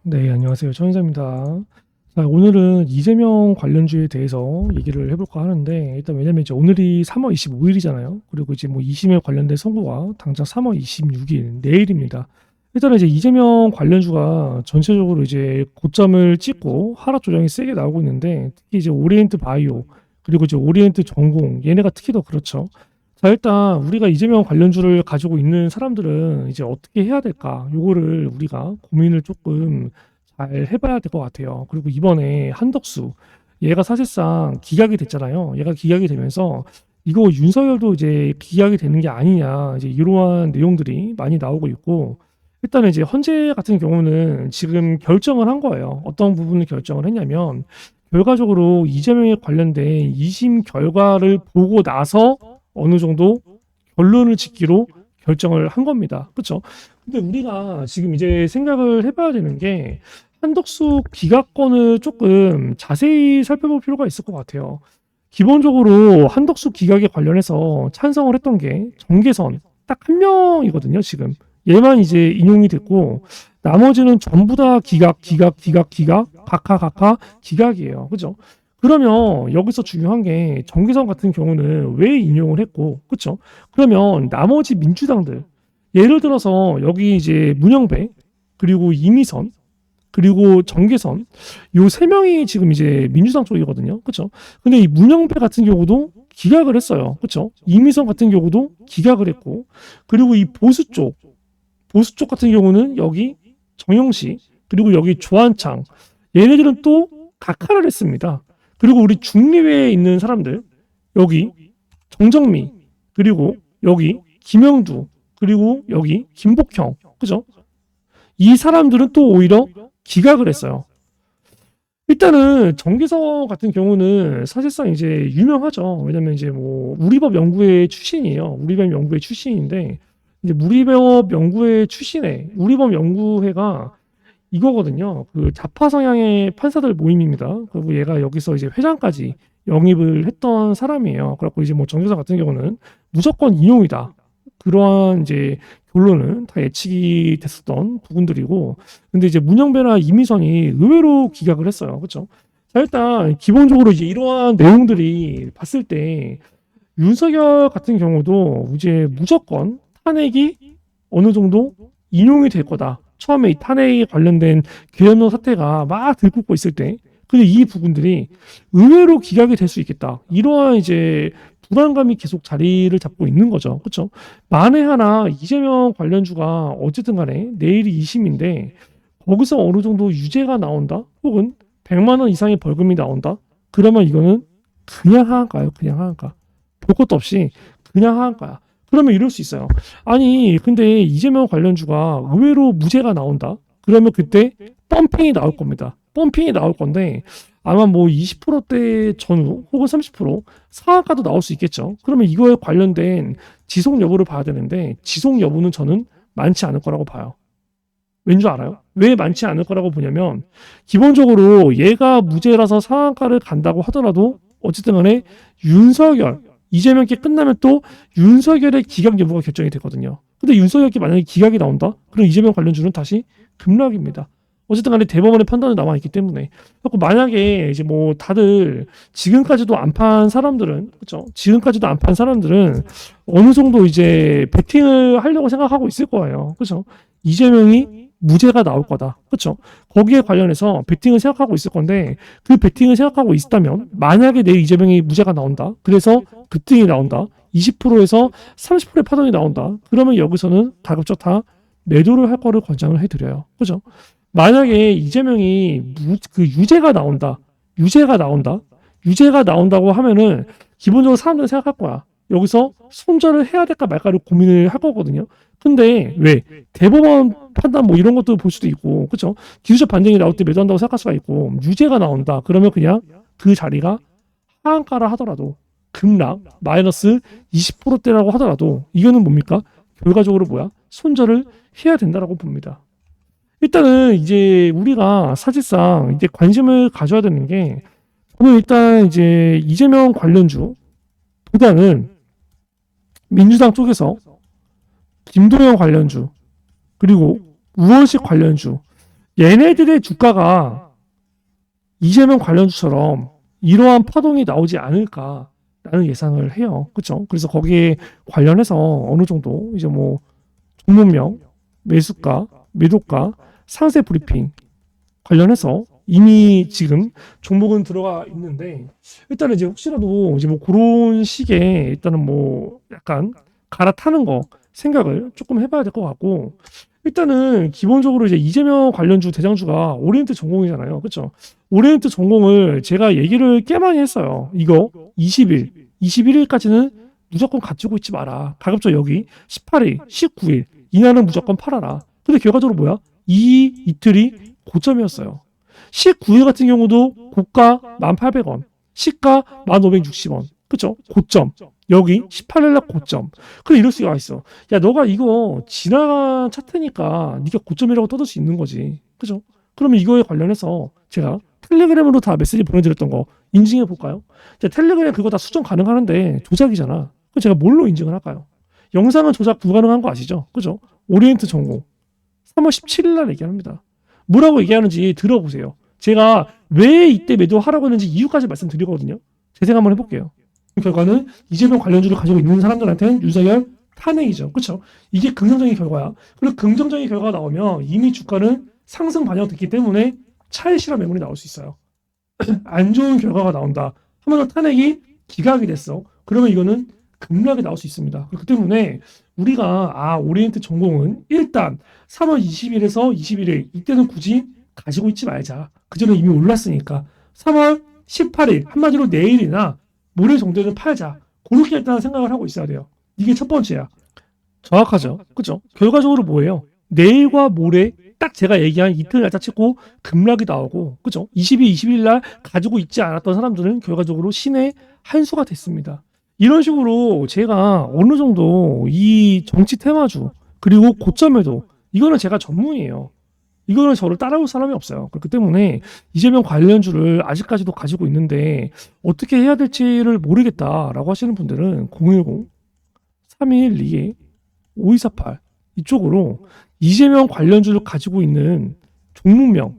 네, 안녕하세요. 천인사입니다. 자, 오늘은 이재명 관련주에 대해서 얘기를 해볼까 하는데, 일단 왜냐면 이제 오늘이 3월 25일이잖아요. 그리고 이제 뭐 2심에 관련된 선고가 당장 3월 26일, 내일입니다. 일단은 이제 이재명 관련주가 전체적으로 이제 고점을 찍고 하락 조정이 세게 나오고 있는데, 특히 이제 오리엔트 바이오, 그리고 이제 오리엔트 전공, 얘네가 특히 더 그렇죠. 자, 일단 우리가 이재명 관련주를 가지고 있는 사람들은 이제 어떻게 해야 될까? 요거를 우리가 고민을 조금 잘 해봐야 될 것 같아요. 그리고 이번에 한덕수, 얘가 사실상 기각이 됐잖아요. 얘가 기각이 되면서 이거 윤석열도 이제 기각이 되는 게 아니냐, 이제 이러한 내용들이 많이 나오고 있고, 일단은 이제 헌재 같은 경우는 지금 결정을 한 거예요. 어떤 부분을 결정을 했냐면, 결과적으로 이재명에 관련된 2심 결과를 보고 나서 어느 정도 결론을 짓기로 결정을 한 겁니다. 그렇죠? 근데 우리가 지금 이제 생각을 해봐야 되는 게 한덕수 기각권을 조금 자세히 살펴볼 필요가 있을 것 같아요. 기본적으로 한덕수 기각에 관련해서 찬성을 했던 게 정계선 딱 한 명이거든요, 지금. 얘만 이제 인용이 됐고 나머지는 전부 다 기각, 각하 기각이에요. 그죠? 그러면 여기서 중요한 게 정계선 같은 경우는 왜 인용을 했고, 그렇죠? 그러면 나머지 민주당들 예를 들어서 여기 이제 문영배 그리고 이미선 그리고 정계선 요 세 명이 지금 이제 민주당 쪽이거든요. 그렇죠? 근데 이 문영배 같은 경우도 기각을 했어요. 그렇죠? 이미선 같은 경우도 기각을 했고 그리고 이 보수 쪽 같은 경우는 여기 정영시 그리고 여기 조한창 얘네들은 또 각하를 했습니다. 그리고 우리 중립에 있는 사람들 여기 정정미 그리고 여기 김영두 그리고 여기 김복형 그죠? 이 사람들은 또 오히려 기각을 했어요. 일단은 정기석 같은 경우는 사실상 이제 유명하죠. 왜냐면 이제 뭐 우리법 연구회 출신이에요. 우리법 연구회 출신인데 이제 우리법 연구회 출신에 우리법 연구회가 이거거든요. 그 좌파 성향의 판사들 모임입니다. 그리고 얘가 여기서 이제 회장까지 영입을 했던 사람이에요. 그래갖고 이제 뭐 정교사 같은 경우는 무조건 인용이다. 그러한 이제 결론은 다 예측이 됐었던 부분들이고, 근데 이제 문영배나 이미선이 의외로 기각을 했어요. 그렇죠? 자, 일단 기본적으로 이제 이러한 내용들이 봤을 때 윤석열 같은 경우도 이제 무조건 탄핵이 어느 정도 인용이 될 거다. 처음에 이 탄핵에 관련된 계엄령 사태가 막 들끓고 있을 때, 근데 이 부분들이 의외로 기각이 될 수 있겠다. 이러한 이제 불안감이 계속 자리를 잡고 있는 거죠. 그렇죠? 만에 하나 이재명 관련주가 어쨌든 간에 내일이 2심인데 거기서 어느 정도 유죄가 나온다? 혹은 100만 원 이상의 벌금이 나온다? 그러면 이거는 그냥 하한가요? 그냥 하한가? 볼 것도 없이 그냥 하한가야. 그러면 이럴 수 있어요. 아니, 근데 이재명 관련주가 의외로 무죄가 나온다? 그러면 그때 펌핑이 나올 겁니다. 펌핑이 나올 건데 아마 뭐 20%대 전후 혹은 30% 상한가도 나올 수 있겠죠. 그러면 이거에 관련된 지속 여부를 봐야 되는데 지속 여부는 저는 많지 않을 거라고 봐요. 왠줄 알아요? 왜 많지 않을 거라고 보냐면 기본적으로 얘가 무죄라서 상한가를 간다고 하더라도 어쨌든 간에 윤석열 이재명 게 끝나면 또 윤석열의 기각 여부가 결정이 되거든요. 근데 윤석열께 만약에 기각이 나온다? 그럼 이재명 관련주는 다시 급락입니다. 어쨌든 간에 대법원의 판단이 남아 있기 때문에. 그래서 만약에 이제 뭐 다들 지금까지도 안 판 사람들은 그렇죠? 지금까지도 안 판 사람들은 어느 정도 이제 베팅을 하려고 생각하고 있을 거예요. 그렇죠? 이재명이 무죄가 나올 거다. 그렇죠? 거기에 관련해서 베팅을 생각하고 있을 건데 그 베팅을 생각하고 있다면 만약에 내일 이재명이 무죄가 나온다. 그래서 급등이 나온다. 20%에서 30%의 파동이 나온다. 그러면 여기서는 가급적 다 매도를 할 거를 권장을 해드려요. 그죠? 만약에 이재명이 그 유죄가 나온다. 유죄가 나온다고 하면은 기본적으로 사람들은 생각할 거야. 여기서 손절을 해야 될까 말까를 고민을 할 거거든요. 근데 왜 대법원 판단 뭐 이런 것도 볼 수도 있고, 그렇죠? 기술적 반등이 나올 때 매도한다고 생각할 수가 있고, 유죄가 나온다. 그러면 그냥 그 자리가 하한가라 하더라도 급락 마이너스 20%대라고 하더라도 이거는 뭡니까? 결과적으로 뭐야? 손절을 해야 된다라고 봅니다. 일단은 이제 우리가 사실상 이제 관심을 가져야 되는 게 저는 일단 이제 이재명 관련주보다는 민주당 쪽에서 김도영 관련주 그리고 우원식 관련주 얘네들의 주가가 이재명 관련주처럼 이러한 파동이 나오지 않을까라는 예상을 해요. 그렇죠? 그래서 거기에 관련해서 어느 정도 이제 뭐 종목명, 매수가, 매도가, 상세 브리핑 관련해서 이미 지금 종목은 들어가 있는데 일단은 이제 혹시라도 이제 뭐 그런 식의 일단은 뭐 약간 갈아타는 거 생각을 조금 해봐야 될 것 같고 일단은 기본적으로 이제 이재명 관련주 대장주가 오리엔트 전공이잖아요. 그렇죠? 오리엔트 전공을 제가 얘기를 꽤 많이 했어요. 이거 20일, 21일까지는 무조건 가지고 있지 마라. 가급적 여기 18일, 19일 이날은 무조건 팔아라. 근데 결과적으로 뭐야? 이 이틀이 고점이었어요. 19일 같은 경우도 고가 1,800원, 시가 1,560원. 그쵸? 고점. 여기 18일날 고점. 그래 이럴 수가 있어. 야, 너가 이거 지나간 차트니까 네가 고점이라고 떠들 수 있는 거지. 그죠? 그러면 이거에 관련해서 제가 텔레그램으로 다 메시지 보내드렸던 거 인증해 볼까요? 텔레그램 그거 다 수정 가능하는데 조작이잖아. 그럼 제가 뭘로 인증을 할까요? 영상은 조작 불가능한 거 아시죠? 그죠? 오리엔트 전공 3월 17일 날 얘기합니다. 뭐라고 얘기하는지 들어보세요. 제가 왜 이때 매도하라고 했는지 이유까지 말씀드리거든요. 재생 한번 해볼게요. 결과는 이재명 관련주를 가지고 있는 사람들한테는 윤석열 탄핵이죠. 그렇죠? 이게 긍정적인 결과야. 그리고 긍정적인 결과가 나오면 이미 주가는 상승 반영됐기 때문에 차익 실현 매물이 나올 수 있어요. 안 좋은 결과가 나온다. 하면 탄핵이 기각이 됐어. 그러면 이거는 급락이 나올 수 있습니다. 그렇기 때문에 우리가 오리엔트 전공은 일단 3월 20일에서 21일 이때는 굳이 가지고 있지 말자. 그전에 이미 올랐으니까 3월 18일 한마디로 내일이나 모레 정도는 팔자. 그렇게 일단 생각을 하고 있어야 돼요. 이게 첫 번째야. 정확하죠. 그죠? 결과적으로 뭐예요? 내일과 모레 딱 제가 얘기한 이틀 날짜 찍고 급락이 나오고 그죠? 22, 21일 날 가지고 있지 않았던 사람들은 결과적으로 신의 한 수가 됐습니다. 이런 식으로 제가 어느 정도 이 정치 테마주 그리고 고점에도 이거는 제가 전문이에요. 이거는 저를 따라올 사람이 없어요. 그렇기 때문에 이재명 관련주를 아직까지도 가지고 있는데 어떻게 해야 될지를 모르겠다라고 하시는 분들은 010-3212-5248 이쪽으로 이재명 관련주를 가지고 있는 종목명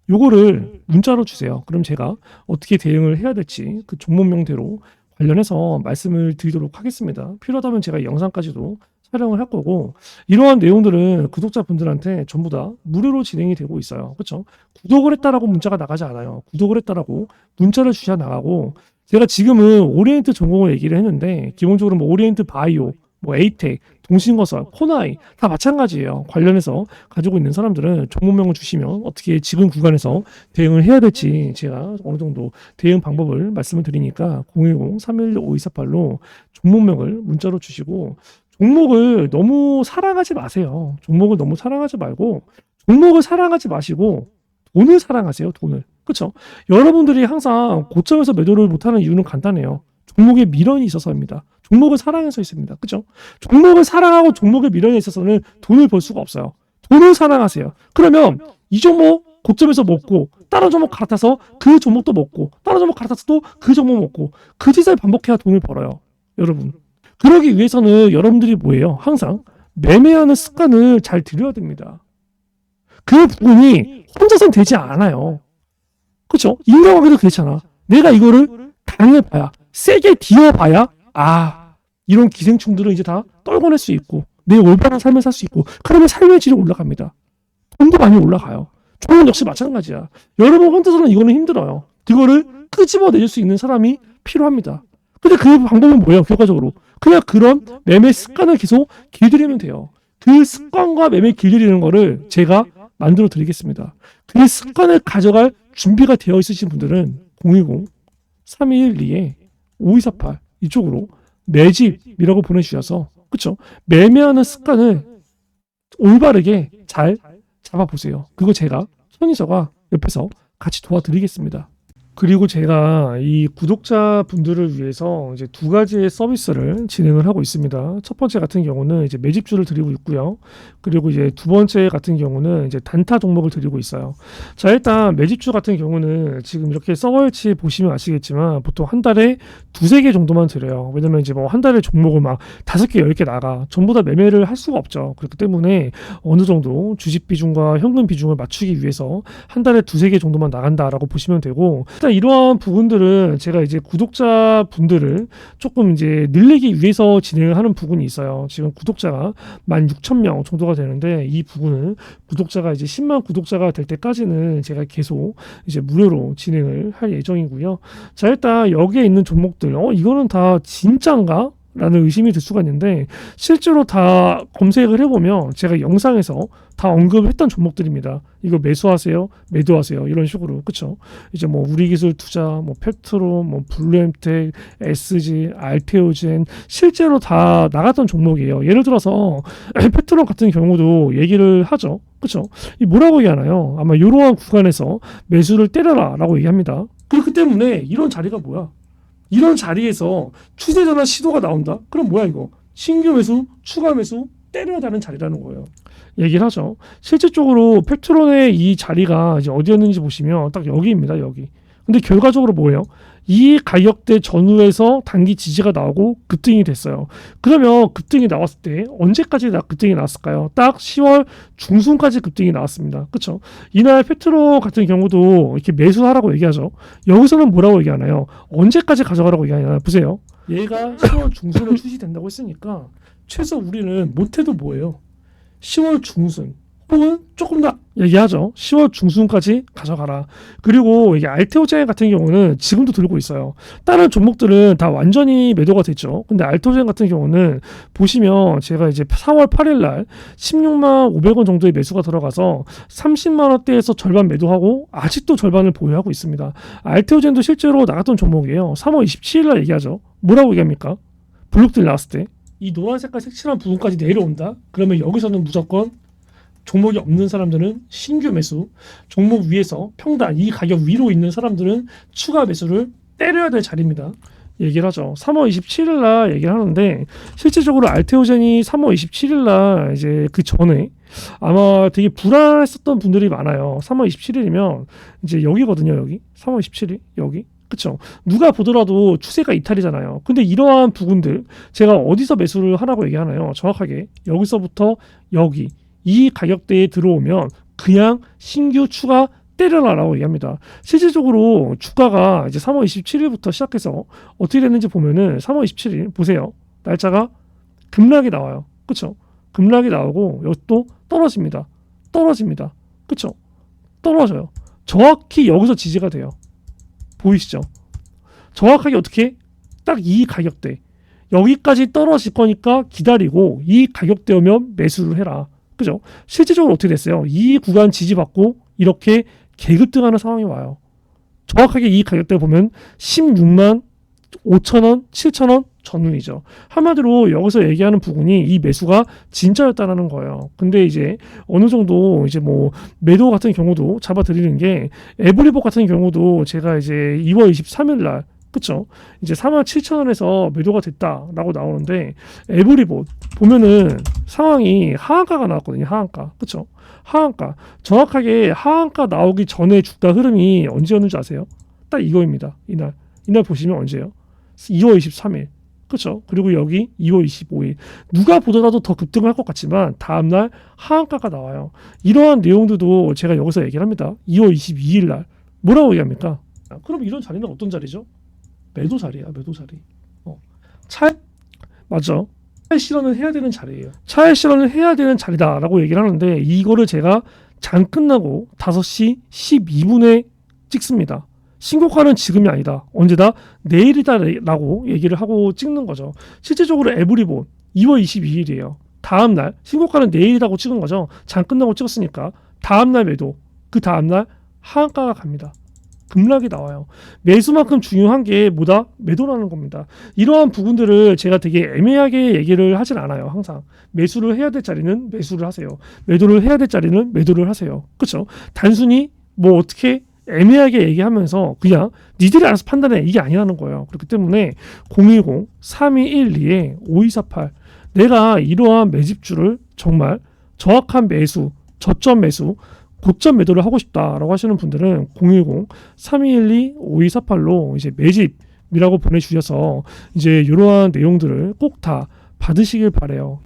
요거를 문자로 주세요. 그럼 제가 어떻게 대응을 해야 될지 그 종목명대로 관련해서 말씀을 드리도록 하겠습니다. 필요하다면 제가 영상까지도 촬영을 할 거고 이러한 내용들은 구독자분들한테 전부 다 무료로 진행이 되고 있어요. 그렇죠? 구독을 했다라고 문자가 나가지 않아요. 구독을 했다라고 문자를 주셔 나가고 제가 지금은 오리엔트 전공을 얘기를 했는데 기본적으로 뭐 오리엔트 바이오, 뭐 에이텍, 동신건설, 코나이 다 마찬가지예요. 관련해서 가지고 있는 사람들은 종목명을 주시면 어떻게 지금 구간에서 대응을 해야 될지 제가 어느 정도 대응 방법을 말씀을 드리니까 010-311-5248로 종목명을 문자로 주시고 종목을 너무 사랑하지 마세요. 종목을 너무 사랑하지 말고 종목을 사랑하지 마시고 돈을 사랑하세요. 돈을. 그렇죠? 여러분들이 항상 고점에서 매도를 못하는 이유는 간단해요. 종목에 미련이 있어서입니다. 종목을 사랑해서 있습니다. 그렇죠? 종목을 사랑하고 종목에 미련이 있어서는 돈을 벌 수가 없어요. 돈을 사랑하세요. 그러면 이 종목 고점에서 먹고 다른 종목 갈아타서 그 종목도 먹고 다른 종목 갈아타서 또 그 종목 먹고 그 짓을 반복해야 돈을 벌어요. 여러분. 그러기 위해서는 여러분들이 뭐예요? 항상 매매하는 습관을 잘 들여야 됩니다. 그 부분이 혼자선 되지 않아요. 그렇죠? 인간관계도 그렇잖아. 내가 이거를 당해봐야 세게 뒤어봐야 이런 기생충들은 이제 다 떨궈낼 수 있고 내 올바른 삶을 살 수 있고 그러면 삶의 질이 올라갑니다. 돈도 많이 올라가요. 종은 역시 마찬가지야. 여러분 혼자서는 이거는 힘들어요. 그거를 끄집어내줄 수 있는 사람이 필요합니다. 근데 그 방법은 뭐예요? 결과적으로 그냥 그런 매매 습관을 계속 길들이면 돼요. 그 습관과 매매 길들이는 거를 제가 만들어 드리겠습니다. 그 습관을 가져갈 준비가 되어 있으신 분들은 010-3212-5248 이쪽으로 내 집이라고 보내주셔서 그쵸? 매매하는 습관을 올바르게 잘 잡아보세요. 그거 제가 손희서가 옆에서 같이 도와드리겠습니다. 그리고 제가 이 구독자분들을 위해서 이제 두 가지의 서비스를 진행을 하고 있습니다. 첫 번째 같은 경우는 이제 매집주를 드리고 있고요. 그리고 이제 두 번째 같은 경우는 이제 단타 종목을 드리고 있어요. 자, 일단 매집주 같은 경우는 지금 이렇게 서버일치 보시면 아시겠지만 보통 한 달에 두세 개 정도만 드려요. 왜냐면 이제 뭐 한 달에 종목을 막 5개, 10개 나가. 전부 다 매매를 할 수가 없죠. 그렇기 때문에 어느 정도 주식 비중과 현금 비중을 맞추기 위해서 한 달에 두세 개 정도만 나간다라고 보시면 되고, 일단 이러한 부분들은 제가 이제 구독자분들을 조금 이제 늘리기 위해서 진행을 하는 부분이 있어요. 지금 구독자가 16,000명 정도가 되는데, 이 부분은 구독자가 이제 10만 구독자가 될 때까지는 제가 계속 이제 무료로 진행을 할 예정이고요. 자, 일단 여기에 있는 종목들, 이거는 다 진짠가? 라는 의심이 들 수가 있는데, 실제로 다 검색을 해보면 제가 영상에서 다 언급했던 종목들입니다. 이거 매수하세요, 매도하세요, 이런 식으로. 그쵸? 이제 뭐 우리기술 투자, 뭐 페트로, 뭐 블루엠텍, SG, 알테오젠, 실제로 다 나갔던 종목이에요. 예를 들어서 페트로 같은 경우도 얘기를 하죠. 그쵸? 이 뭐라고 얘기하나요? 아마 이러한 구간에서 매수를 때려라 라고 얘기합니다. 그렇기 때문에 이런 자리가 뭐야? 이런 자리에서 추세 전환 시도가 나온다? 그럼 뭐야 이거? 신규 매수, 추가 매수, 때려야 되는 자리라는 거예요. 얘기를 하죠. 실질적으로 팩트론의 이 자리가 이제 어디였는지 보시면 딱 여기입니다. 여기. 근데 결과적으로 뭐예요? 이 가격대 전후에서 단기 지지가 나오고 급등이 됐어요. 그러면 급등이 나왔을 때 언제까지 급등이 나왔을까요? 딱 10월 중순까지 급등이 나왔습니다. 그렇죠? 이날 페트로 같은 경우도 이렇게 매수하라고 얘기하죠. 여기서는 뭐라고 얘기하나요? 언제까지 가져가라고 얘기하나요? 보세요. 얘가 10월 중순에 출시된다고 했으니까 최소 우리는 못해도 뭐예요? 10월 중순 혹은 조금 더 얘기하죠. 10월 중순까지 가져가라. 그리고 이게 알테오젠 같은 경우는 지금도 들고 있어요. 다른 종목들은 다 완전히 매도가 됐죠. 근데 알테오젠 같은 경우는 보시면 제가 이제 4월 8일 날 16만 500원 정도의 매수가 들어가서 30만 원대에서 절반 매도하고 아직도 절반을 보유하고 있습니다. 알테오젠도 실제로 나갔던 종목이에요. 3월 27일 날 얘기하죠. 뭐라고 얘기합니까? 블록들 나왔을 때 이 노란 색깔 색칠한 부분까지 내려온다? 그러면 여기서는 무조건 종목이 없는 사람들은 신규 매수, 종목 위에서 평단 이 가격 위로 있는 사람들은 추가 매수를 때려야 될 자리입니다. 얘기를 하죠. 3월 27일 날 얘기를 하는데, 실질적으로 알테오젠이 3월 27일 날 이제 그 전에 아마 되게 불안했었던 분들이 많아요. 3월 27일이면 이제 여기거든요. 여기 3월 27일 여기. 그쵸? 누가 보더라도 추세가 이탈이잖아요. 근데 이러한 부분들 제가 어디서 매수를 하라고 얘기하나요? 정확하게 여기서부터 여기 이 가격대에 들어오면 그냥 신규 추가 때려라라고 얘기합니다. 실질적으로 주가가 이제 3월 27일부터 시작해서 어떻게 됐는지 보면은 3월 27일 보세요. 날짜가 급락이 나와요. 그쵸? 급락이 나오고 이것도 떨어집니다. 떨어집니다. 그쵸? 떨어져요. 정확히 여기서 지지가 돼요. 보이시죠? 정확하게 어떻게? 딱 이 가격대. 여기까지 떨어질 거니까 기다리고 이 가격대 오면 매수를 해라. 그죠? 실질적으로 어떻게 됐어요? 이 구간 지지받고 이렇게 개급등하는 상황이 와요. 정확하게 이 가격대 보면 16만 5천원, 7천원 전후이죠. 한마디로 여기서 얘기하는 부분이 이 매수가 진짜였다라는 거예요. 근데 이제 어느 정도 이제 뭐 매도 같은 경우도 잡아드리는 게 에브리복 같은 경우도 제가 이제 2월 23일 날 그쵸? 이제 47,000원에서 매도가 됐다라고 나오는데 에브리봇 보면은 상황이 하한가가 나왔거든요. 하한가. 그쵸? 하한가. 정확하게 하한가 나오기 전에 주가 흐름이 언제였는지 아세요? 딱 이거입니다. 이날 보시면 언제예요? 2월 23일. 그렇죠. 그리고 여기 2월 25일. 누가 보더라도 더 급등할 것 같지만 다음날 하한가가 나와요. 이러한 내용들도 제가 여기서 얘기를 합니다. 2월 22일 날. 뭐라고 얘기합니까? 그럼 이런 자리는 어떤 자리죠? 매도 자리야. 매도 자리. 맞죠. 차익 실현을 해야 되는 자리예요. 차익 실현을 해야 되는 자리다라고 얘기를 하는데 이거를 제가 장 끝나고 5시 12분에 찍습니다. 신고가는 지금이 아니다. 언제다? 내일이다라고 얘기를 하고 찍는 거죠. 실질적으로 에브리본 2월 22일이에요. 다음날 신고가는 내일이라고 찍은 거죠. 장 끝나고 찍었으니까 다음날 매도, 그 다음날 하한가가 갑니다. 급락이 나와요. 매수만큼 중요한 게 뭐다? 매도라는 겁니다. 이러한 부분들을 제가 되게 애매하게 얘기를 하진 않아요. 항상 매수를 해야 될 자리는 매수를 하세요. 매도를 해야 될 자리는 매도를 하세요. 그렇죠? 단순히 뭐 어떻게 애매하게 얘기하면서 그냥 니들이 알아서 판단해 이게 아니라는 거예요. 그렇기 때문에 010-3212-5248 내가 이러한 매집주를 정말 정확한 매수, 저점 매수, 고점 매도를 하고 싶다라고 하시는 분들은 010-3212-5248로 이제 매집이라고 보내주셔서 이제 이러한 내용들을 꼭 다 받으시길 바래요.